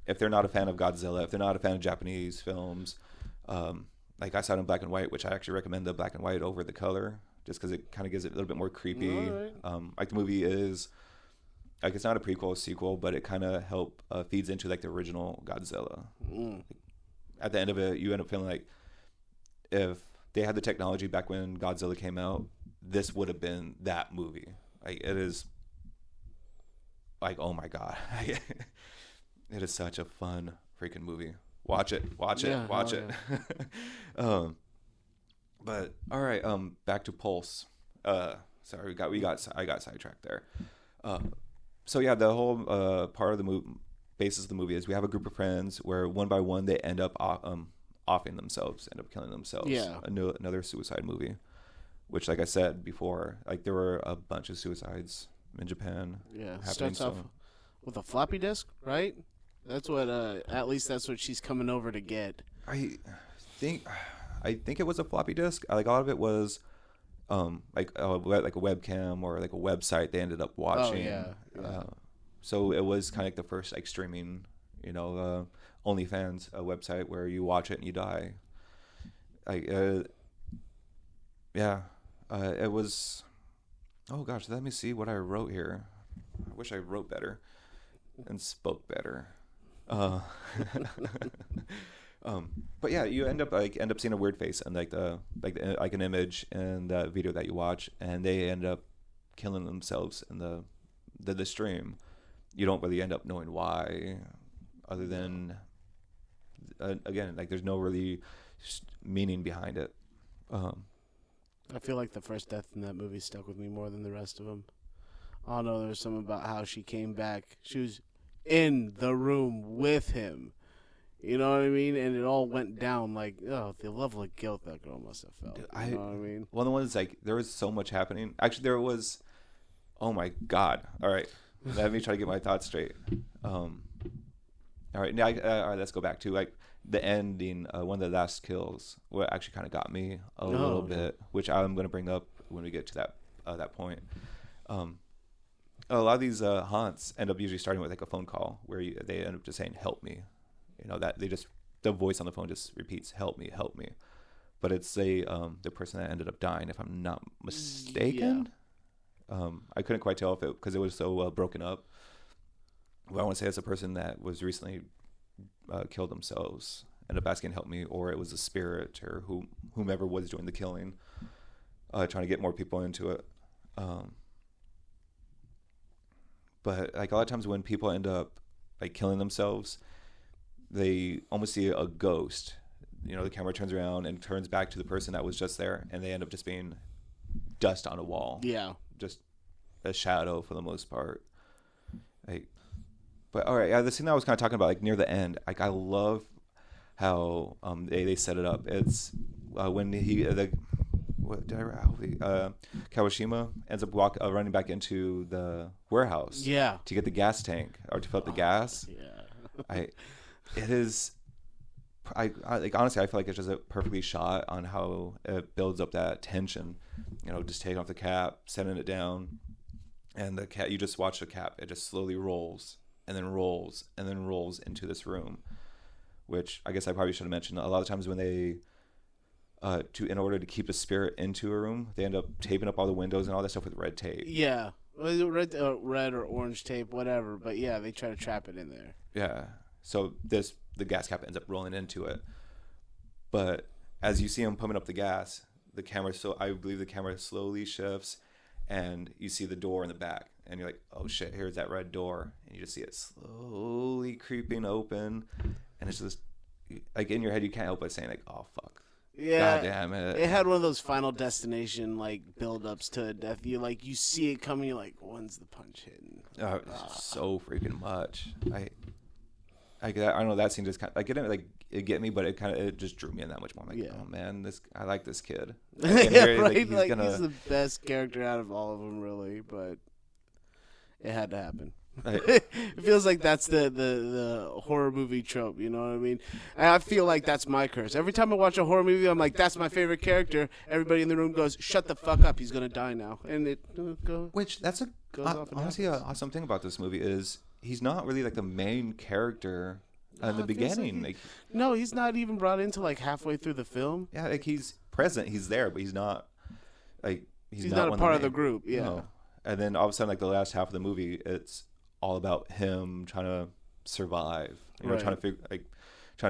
if they're not a fan of Godzilla, if they're not a fan of Japanese films, like I saw it in black and white, which I actually recommend the black and white over the color, just because it kind of gives it a little bit more creepy.
Right.
Like the movie is, like it's not a prequel or sequel, but it kind of feeds into like the original Godzilla.
Mm.
At the end of it, you end up feeling like if they had the technology back when Godzilla came out, this would have been that movie. Like it is, like, oh my god, it is such a fun freaking movie. Watch it.
Yeah.
But all right, back to Pulse. Sorry, I got sidetracked there. So yeah, the whole part of the movie, basis of the movie is we have a group of friends where one by one they end up offing themselves, end up killing themselves.
Yeah.
Another suicide movie, which, like I said before, like there were a bunch of suicides in Japan.
Yeah,
happening,
starts off with a floppy disk, right? That's what, at least that's what she's coming over to get.
I think it was a floppy disk. Like a lot of it was, like a webcam or like a website they ended up watching.
Oh, yeah.
So it was kind of like the first like streaming, OnlyFans website where you watch it and you die. Like, yeah, it was. Oh gosh, let me see what I wrote here. I wish I wrote better and spoke better. But yeah, you end up seeing a weird face and like an image in the video that you watch, and they end up killing themselves in the stream. You don't really end up knowing why, other than again, like there's no really meaning behind it.
I feel like the first death in that movie stuck with me more than the rest of them. I don't know, there was something about how she came back. She was in the room with him. You know what I mean? And it all went down like, oh, the level of guilt that girl must have felt. You know what I mean?
Well, the one is like, there was so much happening. Actually, there was, oh my God. All right. Let me try to get my thoughts straight. All right. Now, all right, let's go back to like the ending. One of the last kills, what actually kind of got me a little bit, which I'm going to bring up when we get to that point. A lot of these haunts end up usually starting with like a phone call where they end up just saying, help me. That the voice on the phone just repeats, help me. But it's the person that ended up dying, if I'm not mistaken. Yeah. I couldn't quite tell because it was so broken up. But I want to say it's a person that was recently killed themselves, ended up asking help me, or it was a spirit or whomever was doing the killing, trying to get more people into it. But like a lot of times when people end up like killing themselves, they almost see a ghost. The camera turns around and turns back to the person that was just there, and they end up just being dust on a wall.
Yeah.
Just a shadow for the most part. But all right, yeah, the scene that I was kind of talking about, like near the end, like I love how they set it up. It's when Kawashima ends up running back into the warehouse.
Yeah.
To get the gas tank or to fill up the gas.
Yeah.
It is. I like honestly, I feel like it's just a perfectly shot on how it builds up that tension. Just taking off the cap, setting it down, and the cap. You just watch the cap; it just slowly rolls and then rolls and then rolls into this room. Which I guess I probably should have mentioned. A lot of times when they, in order to keep a spirit into a room, they end up taping up all the windows and all that stuff with red tape.
Yeah, red or orange tape, whatever. But yeah, they try to trap it in there.
Yeah. So the gas cap ends up rolling into it, but as you see him pumping up the gas, I believe the camera slowly shifts, and you see the door in the back, and you're like, oh shit, here's that red door, and you just see it slowly creeping open, and it's just like in your head you can't help but saying like, oh fuck.
Yeah,
God damn it.
It had one of those Final Destination like build-ups to death. You see it coming. You're like, when's the punch hitting?
So freaking much. I don't know, that scene just kind of, like, it didn't, like, it get me, but it just drew me in that much more. I'm like, oh, man, I like this kid.
Yeah, right? He's the best character out of all of them, really, but it had to happen. Right. It feels like that's the horror movie trope, you know what I mean? And I feel like that's my curse. Every time I watch a horror movie, I'm like, that's my favorite character. Everybody in the room goes, shut the fuck up, he's going to die now. And it goes.
Which, that's honestly an awesome thing about this movie is he's not really like the main character in the beginning.
No, he's not even brought into like halfway through the film.
Yeah, like he's present, he's there, but he's not like
He's not a part of the group. Yeah.
No. And then all of a sudden, like the last half of the movie, it's all about him trying to survive. You know,
Right.
trying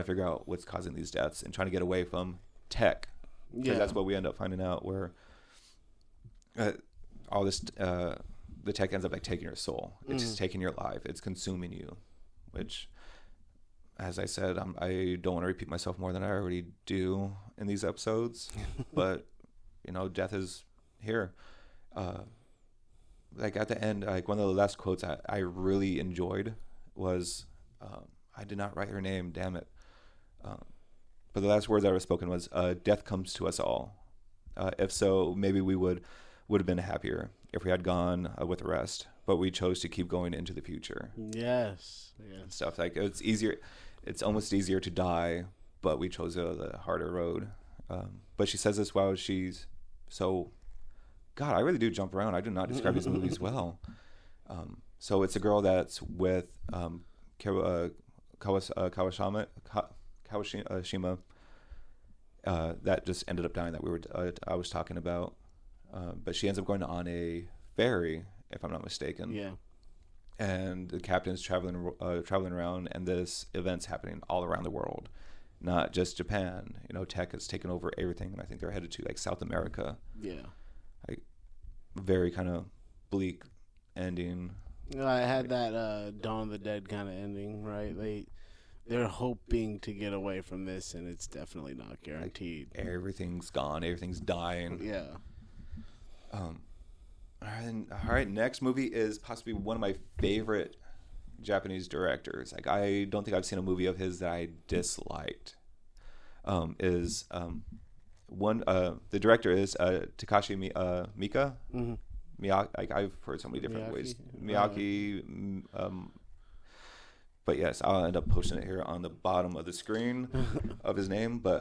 to figure out what's causing these deaths and trying to get away from tech. Because that's what we end up finding out, where all this the tech ends up like taking your soul. It's just taking your life. It's consuming you, which, as I said, I don't want to repeat myself more than I already do in these episodes. But you know, death is here. Like at the end, like one of the last quotes I really enjoyed was, I did not write her name, damn it. But the last words that were spoken was, death comes to us all. If so, maybe we would have been happier if we had gone with the rest, but we chose to keep going into the future.
Yes.
Stuff like it's almost easier to die, but we chose the harder road. But she says this while she's so, God, I really do jump around. I do not describe these movies well. So it's a girl that's with Kawashima that just ended up dying, that I was talking about. But she ends up going on a ferry, if I'm not mistaken.
Yeah.
And the captain's traveling around, and this event's happening all around the world, not just Japan. You know, tech has taken over everything, and I think they're headed to like South America.
Yeah.
Like very kind of bleak ending.
I had that Dawn of the Dead kind of ending, right? They're hoping to get away from this, and it's definitely not guaranteed.
Like, everything's gone. Everything's dying.
Yeah.
All right. Next movie is possibly one of my favorite Japanese directors. Like, I don't think I've seen a movie of his that I disliked. The director is Takashi Mika. Mm-hmm. Miyake. Like, I've heard so many different ways. Miyake. But yes, I'll end up posting it here on the bottom of the screen of his name. But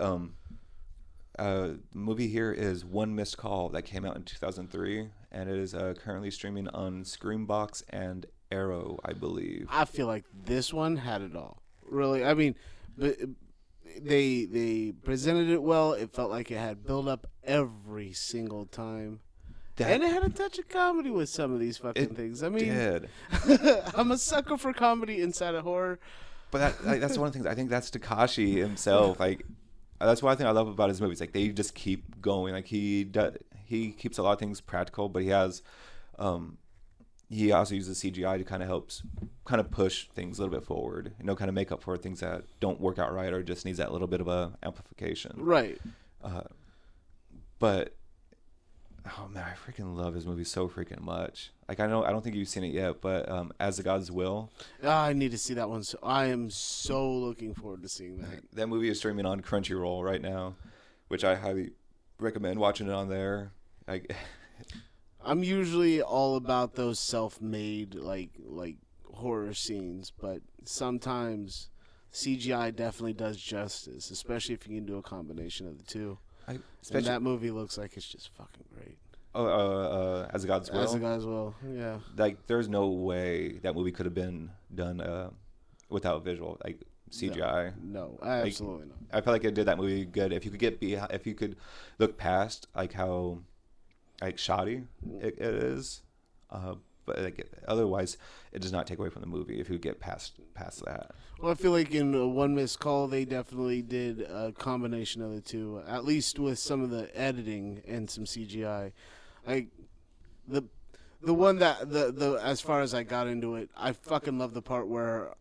the movie here is One Missed Call, that came out in 2003, and it is currently streaming on Screambox and Arrow, I believe.
I feel like this one had it all. Really, I mean, they presented it well. It felt like it had build up every single time. And it had a touch of comedy with some of these fucking things. I mean, I'm a sucker for comedy inside of horror.
But that's one of the things. I think that's Takashi himself. Like, that's one thing I love about his movies. Like, they just keep going. Like, he keeps a lot of things practical, but he has, he also uses CGI to kind of push things a little bit forward. You know, kind of make up for things that don't work out right or just needs that little bit of a amplification.
Right.
But. Oh man, I freaking love his movie so freaking much. Like, I don't think you've seen it yet, but As the Gods Will.
I need to see that one. So I am so looking forward to seeing that.
That movie is streaming on Crunchyroll right now, which I highly recommend watching it on there. Like,
I'm usually all about those self-made like horror scenes, but sometimes CGI definitely does justice, especially if you can do a combination of the two. And that movie looks like it's just fucking great.
As the Gods Will.
As the Gods Will, yeah.
Like, there's no way that movie could have been done without visual, like CGI.
No, absolutely not.
I feel like it did that movie good. If you could look past like how like shoddy it is, but like otherwise, it does not take away from the movie if you get past that.
Well, I feel like in One Missed Call, they definitely did a combination of the two, at least with some of the editing and some CGI. Like the one that the as far as I got into it, I fucking love the part where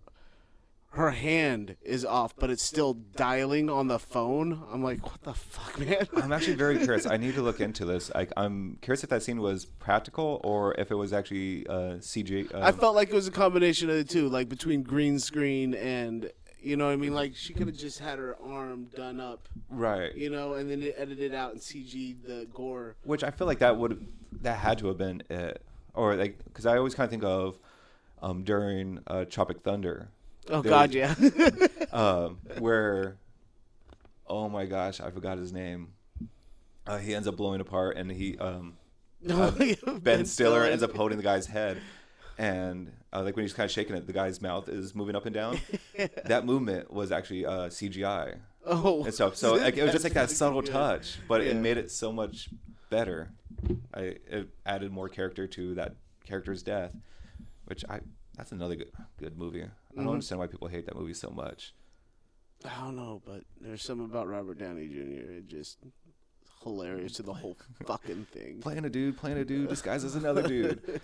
her hand is off, but it's still dialing on the phone. I'm like, what the fuck, man?
I'm actually very curious. I need to look into this. I'm curious if that scene was practical or if it was actually CG.
I felt like it was a combination of the two, like between green screen and, you know what I mean? Like, she could have just had her arm done up.
Right.
You know, and then it edited out and CG the gore.
Which I feel like that had to have been it. Or, like, because I always kind of think of during Tropic Thunder.
Oh, God, yeah.
Where, oh my gosh, I forgot his name. He ends up blowing apart, and Ben Stiller ends up holding the guy's head. and like when he's kind of shaking it, the guy's mouth is moving up and down. That movement was actually CGI and stuff. So like, it was just like that subtle touch, but it made it so much better. It added more character to that character's death, which that's another good movie. I don't understand why people hate that movie so much.
I don't know, but there's something about Robert Downey Jr. It just hilarious to the whole fucking thing.
Playing a dude disguised as another dude.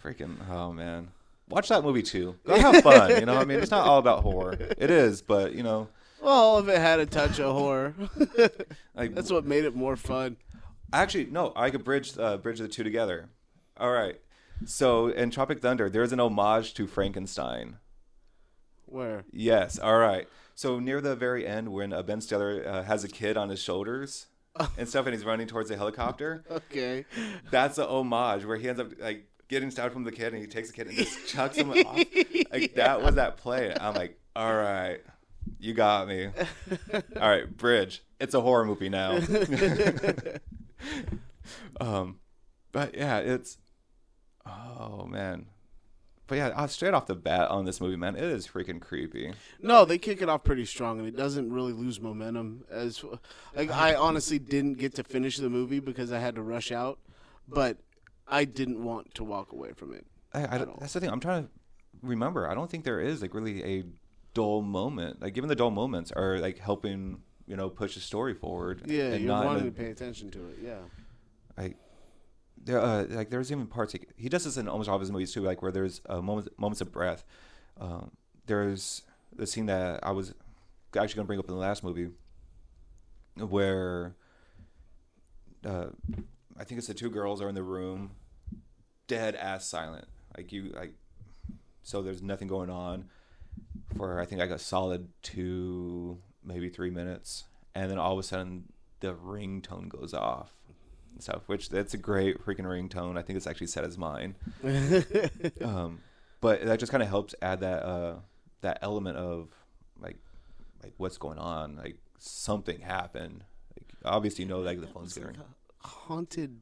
Freaking, oh man. Watch that movie too. Go have fun, you know? I mean, it's not all about horror. It is, but, you know.
Well, if it had a touch of horror.
Like,
that's what made it more fun.
Actually, no, I could bridge the two together. All right. So, in Tropic Thunder, there's an homage to Frankenstein.
Where?
Yes, all right. So, near the very end, when Ben Stiller has a kid on his shoulders and stuff, and he's running towards the helicopter.
Okay.
That's a homage where he ends up, like, getting stabbed from the kid, and he takes the kid and just chucks him off. Like, that was that play. I'm like, all right, you got me. All right, bridge. It's a horror movie now. But yeah, it's, oh man. But yeah, straight off the bat on this movie, man, it is freaking creepy.
No, they kick it off pretty strong, and it doesn't really lose momentum. I honestly didn't get to finish the movie because I had to rush out, but I didn't want to walk away from it.
That's the thing. I'm trying to remember. I don't think there is like really a dull moment. Like, even the dull moments are like helping, you know, push the story forward.
Yeah,
and
you're wanting to pay attention to it. Yeah.
Like there's even parts like, he does this in almost all of his movies too, like where there's moments of breath. There's the scene that I was actually going to bring up in the last movie where I think it's the two girls are in the room, dead ass silent, so there's nothing going on for I think like a solid 2 maybe 3 minutes, and then all of a sudden the ringtone goes off. Stuff, which that's a great freaking ringtone. I think it's actually set as mine. But that just kind of helps add that element of like what's going on, like something happened. Like, obviously, you know, like the phone's getting
haunted.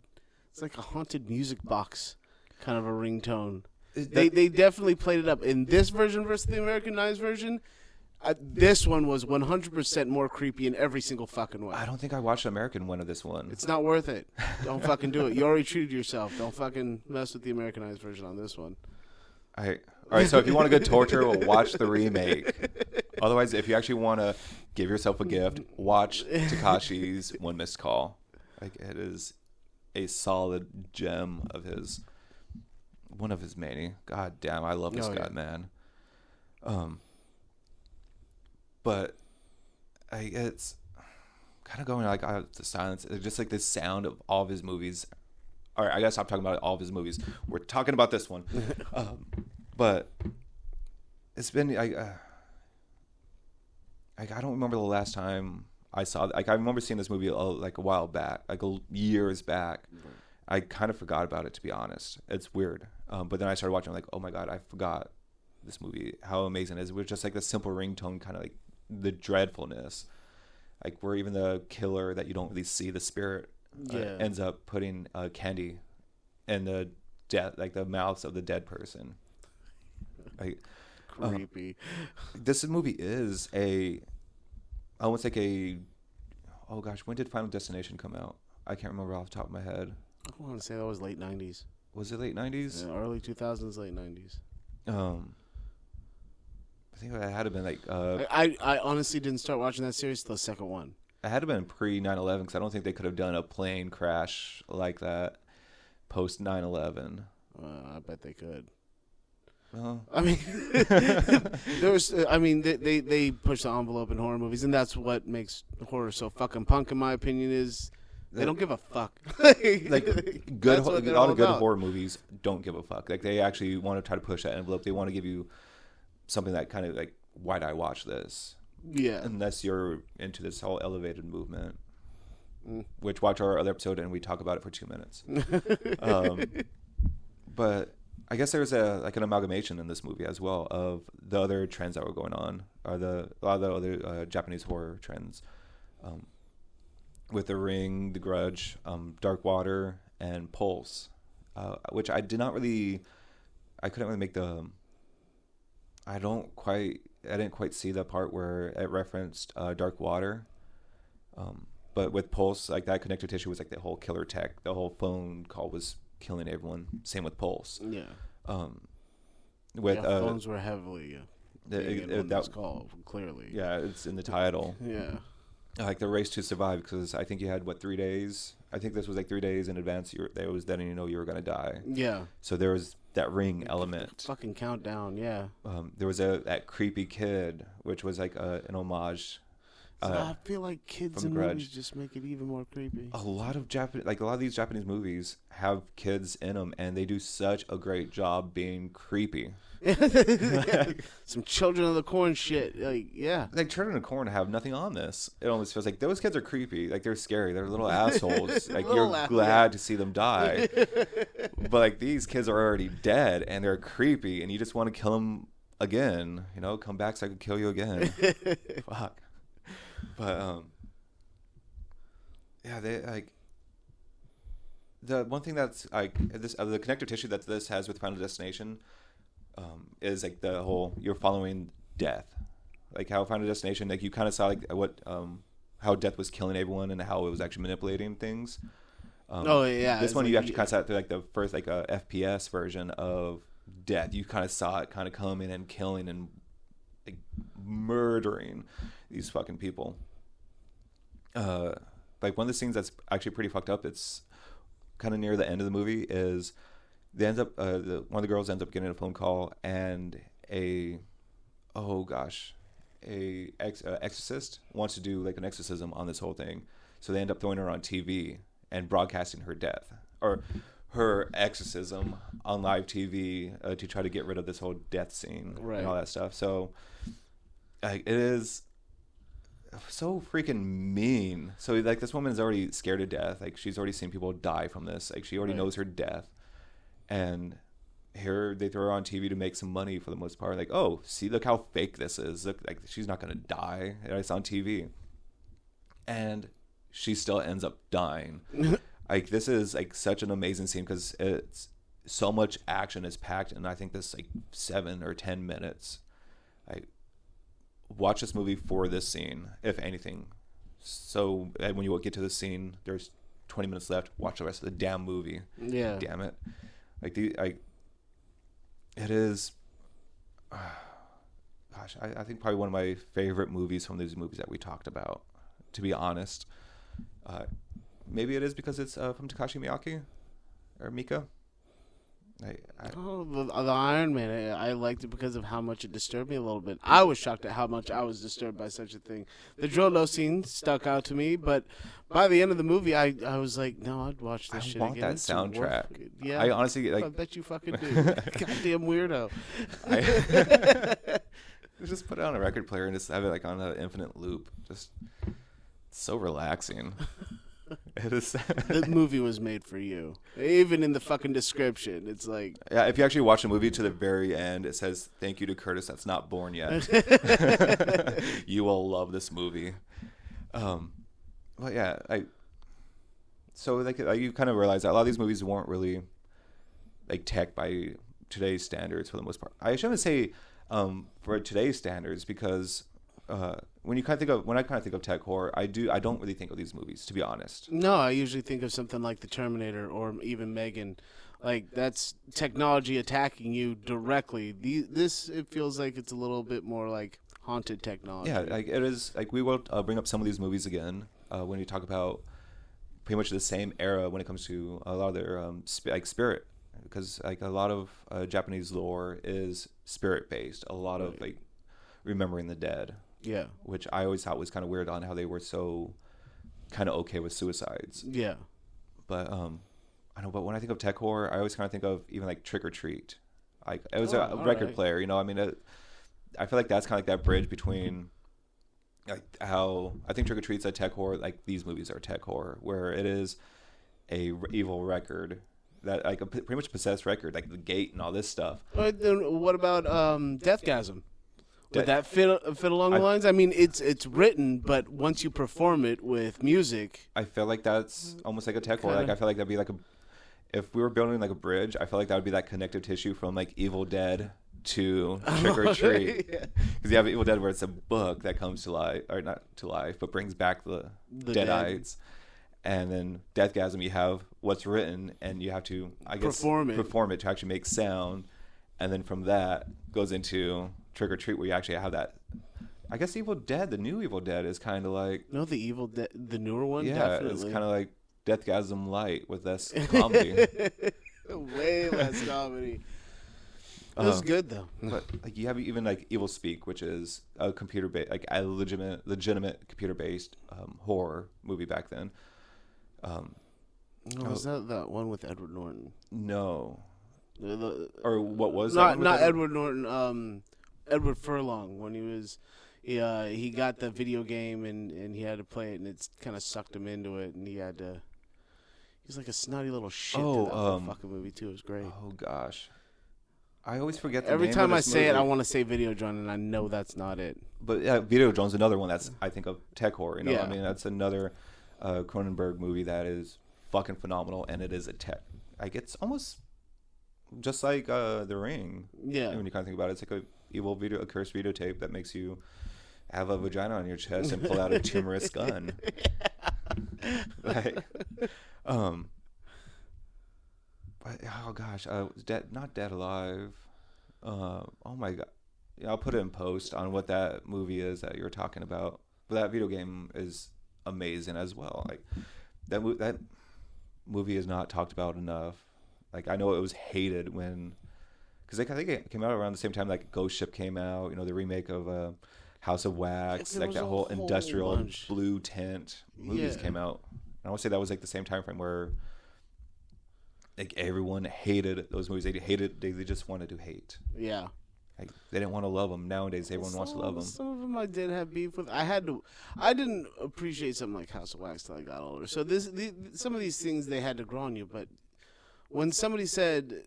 It's like a haunted music box kind of a ringtone. They definitely played it up in this version versus the Americanized version. This one was 100% more creepy in every single fucking way.
I don't think I watched the American one of this one.
It's not worth it. Don't fucking do it. You already treated yourself. Don't fucking mess with the Americanized version on this one.
All right, so if you want a good torture, watch the remake. Otherwise, if you actually want to give yourself a gift, watch Takashi's One Missed Call. Like, it is a solid gem of his, one of his many. God damn, I love this guy, man. But it's kind of going like the silence. It's just like the sound of all of his movies. All right, I gotta stop talking about all of his movies. We're talking about this one. But it's been I don't remember the last time I saw. Like, I remember seeing this movie like a while back, like years back. I kind of forgot about it, to be honest. It's weird. But then I started watching. I'm like, oh my god, I forgot this movie. How amazing it is. It was just like the simple ringtone, kind of like the dreadfulness, like where even the killer that you don't really see, the spirit, ends up putting candy in the like the mouths of the dead person. Like,
creepy.
This movie is almost like oh gosh, when did Final Destination come out? I can't remember off the top of my head.
I want to say that was late 90s.
Was it late 90s?
Yeah, early 2000s, late 90s.
I think it had to have been like...
I honestly didn't start watching that series till the second one.
It had to have been pre-9/11 because I don't think they could have done a plane crash like that post 9/11.
I bet they could.
Well,
I mean, they push the envelope in horror movies, and that's what makes horror so fucking punk, in my opinion, is they don't give a fuck.
Like, a lot of good horror movies don't give a fuck. Like, they actually want to try to push that envelope. They want to give you something that kind of like, why'd I watch this?
Yeah.
Unless you're into this whole elevated movement, which watch our other episode and we talk about it for 2 minutes. But I guess there's an amalgamation in this movie as well of the other trends that were going on, or a lot of the other Japanese horror trends, with The Ring, The Grudge, Dark Water, and Pulse, which I did not really. I couldn't really make the. I didn't quite see the part where it referenced Dark Water. But with Pulse, like that connective tissue was like the whole killer tech. The whole phone call was killing everyone. Same with Pulse.
Yeah.
Phones
were heavily that call clearly.
Yeah, it's in the title.
Yeah.
Like the race to survive, because I think you had 3 days. I think this was like 3 days in advance. There was letting you know you were gonna die.
Yeah.
So there was that ring element.
Fucking countdown. Yeah.
There was that creepy kid, which was like an homage.
I feel like kids in movies just make it even more creepy.
A lot of these Japanese movies have kids in them, and they do such a great job being creepy.
Some Children of the Corn shit.
Like Children of the Corn have nothing on this. It almost feels like those kids are creepy. Like they're scary. They're little assholes. Like you're glad to see them die. But like these kids are already dead, and they're creepy, and you just want to kill them again. You know, come back so I can kill you again. Fuck. But they like the one thing that's like this the connective tissue that this has with Final Destination is like the whole you're following death, like how Final Destination, like you kind of saw like how death was killing everyone and how it was actually manipulating things. This one you actually kind of saw through like the first like FPS version of death. You kind of saw it kind of coming and killing and like murdering these fucking people. Like one of the scenes that's actually pretty fucked up, it's kind of near the end of the movie, is they ends up one of the girls ends up getting a phone call, and exorcist wants to do like an exorcism on this whole thing, so they end up throwing her on TV and broadcasting her death or her exorcism on live TV to try to get rid of this whole death scene and all that stuff. So it is so freaking mean. So like this woman is already scared to death. Like she's already seen people die from this. Like she already knows her death. And here they throw her on TV to make some money for the most part. Like, oh, see, look how fake this is. Look, like she's not gonna die. It's on TV. And she still ends up dying. Like this is like such an amazing scene because it's so much action is packed, and I think this like 7 or 10 minutes. I watch this movie for this scene, if anything. So when you get to the scene, there's 20 minutes left. Watch the rest of the damn movie.
Yeah.
Damn it. Like it is. Gosh, I think probably one of my favorite movies from these movies that we talked about. To be honest, maybe it is because it's from Takashi Miike or Mika.
The Iron Man, I liked it because of how much it disturbed me a little bit. I was shocked at how much I was disturbed by such a thing. The Drolo scene stuck out to me, but by the end of the movie, I was like, no, I'd watch this shit again.
I want that soundtrack.
Yeah,
I honestly like.
I bet you fucking do. Goddamn weirdo.
Just put it on a record player and just have it like on an infinite loop. Just so relaxing. It is.
The movie was made for you. Even in the fucking description, it's like.
Yeah, if you actually watch the movie to the very end, it says, "Thank you to Curtis that's not born yet." You will love this movie. But yeah, so like you kind of realize that a lot of these movies weren't really like tech by today's standards for the most part. I shouldn't say for today's standards because. When I kind of think of tech horror, I don't really think of these movies, to be honest.
No, I usually think of something like The Terminator or even Megan. Like that's technology attacking you directly. It feels like it's a little bit more like haunted technology.
Yeah, like it is. Like we will bring up some of these movies again when we talk about pretty much the same era when it comes to a lot of their like spirit, because like a lot of Japanese lore is spirit based. A lot of like remembering the dead.
Yeah.
Which I always thought was kind of weird on how they were so kind of okay with suicides.
Yeah.
But I know, but when I think of tech horror, I always kind of think of even like Trick or Treat. Like it was a record player, you know. I mean, I feel like that's kind of like that bridge between like how I think Trick or Treat's a tech horror, like these movies are tech horror, where it is a evil record that like a pretty much possessed record, like the gate and all this stuff.
Then what about Deathgasm? Would that fit along the lines? I mean, it's written, but once you perform it with music,
I feel like that's almost like a tech horror. Like I feel like that'd be like if we were building like a bridge, I feel like that would be that connective tissue from like Evil Dead to Trick or Treat. Because you have Evil Dead where it's a book that comes to life, or not to life, but brings back the Deadites. And then Deathgasm, you have what's written, and you have to, I guess, perform it to actually make sound. And then from that goes into Trick or Treat, where you actually have that. I guess Evil Dead, the new Evil Dead, is kind of like...
No, the Evil Dead, the newer one,
yeah,
definitely.
It's kind of like Deathgasm Light with less comedy.
Way less comedy. It was good, though.
But like you have even like Evil Speak, which is a computer-based, like a legitimate computer-based horror movie back then.
Was that one with Edward Norton?
No. Or what was
not
that?
Not Edward Norton. Edward Furlong, when he got the video game and he had to play it, and it kind of sucked him into it, and he was like a snotty little shit to that whole fucking movie too. It was great.
Oh gosh, I always forget the
Every
name
time
of
I
this
say
movie.
it, I want to say Videodrome, and I know that's not it.
But yeah, Videodrome's another one that's I think of tech horror. You know,
Yeah.
I mean that's another Cronenberg movie that is fucking phenomenal, and it is a tech. Like it's almost just like The Ring.
Yeah.
When you kind of think about it, it's like a cursed videotape that makes you have a vagina on your chest and pull out a tumorous gun. Like, but oh gosh, not Dead Alive. Oh my god, yeah, I'll put it in post on what that movie is that you're talking about. But that video game is amazing as well. Like that movie is not talked about enough. Like I know it was hated when, because I think it came out around the same time like Ghost Ship came out. You know, the remake of House of Wax, like that whole industrial
bunch.
blue tint movies came out. And I want to say that was like the same time frame where like everyone hated those movies. They just wanted to hate.
Yeah.
Like they didn't want to love them. Nowadays, everyone wants to love them.
Some of them I did have beef with. I didn't appreciate something like House of Wax till I got older. So some of these things they had to grow on you. But when somebody said,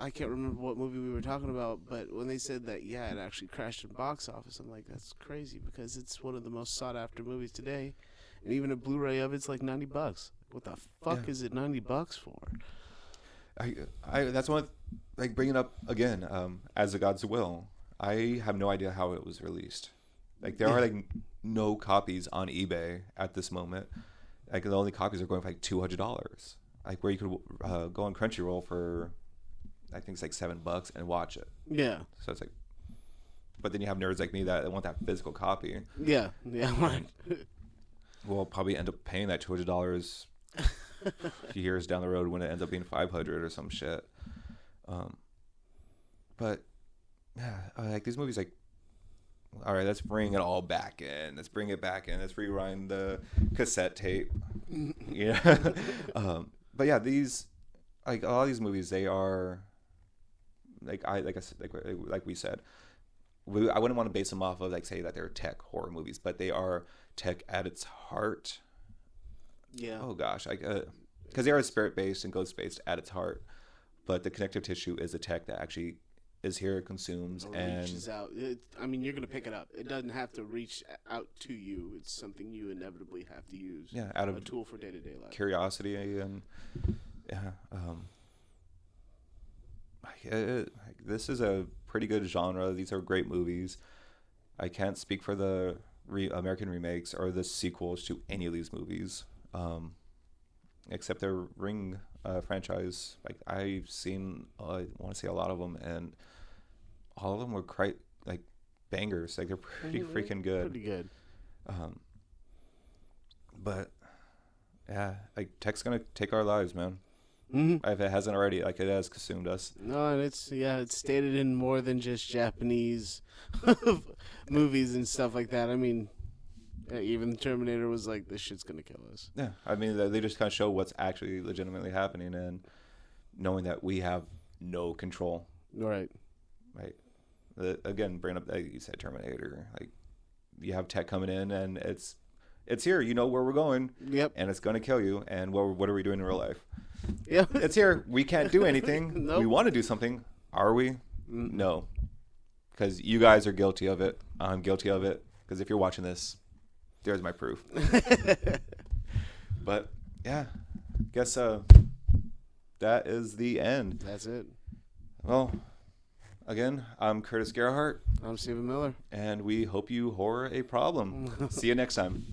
I can't remember what movie we were talking about, but when they said that, yeah, it actually crashed in box office, I'm like, that's crazy because it's one of the most sought after movies today, and even a Blu-ray of it's like $90. What the fuck is it $90 for?
That's one, like bringing up again, As the Gods Will. I have no idea how it was released. Like there are like no copies on eBay at this moment. Like the only copies are going for like $200. Like where you could go on Crunchyroll for, I think it's like $7 and watch it.
Yeah.
So it's like, but then you have nerds like me that want that physical copy.
Yeah. Right.
We'll probably end up paying that $200 a few years down the road when it ends up being $500 or some shit. But yeah, like these movies, like, all right, let's bring it all back in. Let's bring it back in. Let's rewind the cassette tape. Yeah. But yeah, these, like all these movies, they are like we said, I wouldn't want to base them off of like say that they're tech horror movies, but they are tech at its heart.
Yeah.
Oh gosh, like because they are spirit based and ghost based at its heart, but the connective tissue is a tech that actually is here, consumes, and
reaches out. You're gonna pick it up. It doesn't have to reach out to you. It's something you inevitably have to use.
Yeah, out of
a tool for day-to-day life.
Curiosity and yeah. This is a pretty good genre. These are great movies. I can't speak for the American remakes or the sequels to any of these movies, except the Ring franchise. Like I've seen, I want to say a lot of them, and all of them were quite like bangers. Like they're pretty freaking good.
Pretty good.
But yeah, like tech's gonna take our lives, man.
Mm-hmm.
If it hasn't already, like it has consumed us.
No, and it's stated in more than just Japanese movies and stuff like that. I mean, even Terminator was like, this shit's gonna kill us.
Yeah, I mean, they just kind of show what's actually legitimately happening, and knowing that we have no control.
Right.
Again, bring up, like you said, Terminator. Like you have tech coming in, and it's here. You know where we're going.
Yep.
And it's gonna kill you. And what are we doing in real life?
Yep.
It's here. We can't do anything.
Nope.
We want to do something. Are we? No. Because you guys are guilty of it. I'm guilty of it. Because if you're watching this, there's my proof. But yeah, guess that is the end.
That's it.
Well, again, I'm Curtis Gerhardt.
I'm Stephen Miller.
And we hope you horror a problem. See you next time.